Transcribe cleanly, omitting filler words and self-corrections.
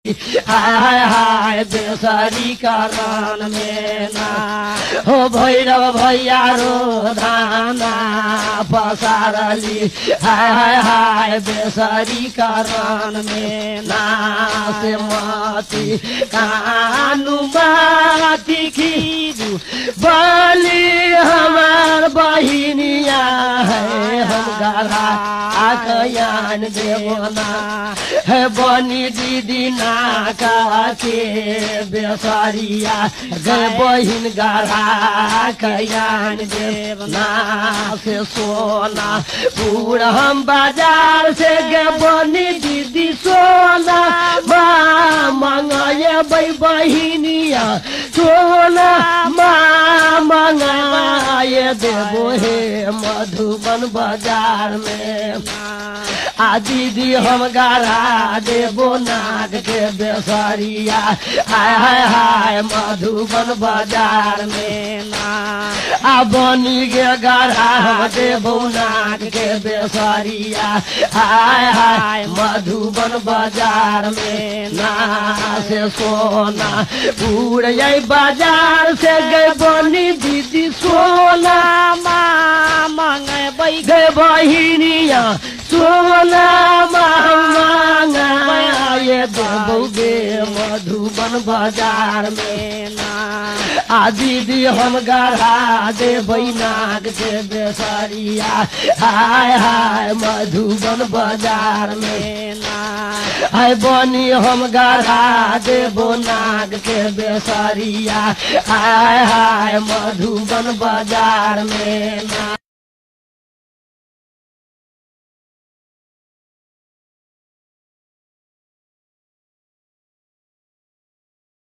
हाय हाय बेसरी कारण में ना हो भैरव भैया रो धाना पसारली। हाय हाय हाय बेसरी कारण में ना से माती कानू माती खीरू बली हमार बहिनिया है हम गला आकयान देवना है बनी दीदी नाका के बेसरिया गए बहिन गढ़ा कयान देवना से सोना पूरा हम बाजार से गे बनी दीदी सोना माँ मंगाए बहिनिया सोना माँ मंगाए देवो हे मधुबन बाजार में आ दीदी हम गढ़ा देवो नाग के बेसरिया। हाय हाय हाय मधुबन बाजार में ना आ बनी गे गढ़ा हम देवो नाग के बेसरिया। हाय हाय मधुबन बाजार में ना से सोना पूरे बाजार से गए बनी दीदी सोना माँ मंगे गे बहिनिया सोना मांगा ये देवोगे मधुबन बाजार में ना आ दीदी हम गढ़ा देव नाग के बेसरिया। हाय हाय मधुबन बाजार में ना हाय बनी हम गढ़ा देव नाग के बेसरिया। हाय हाय मधुबन बाजार में ना।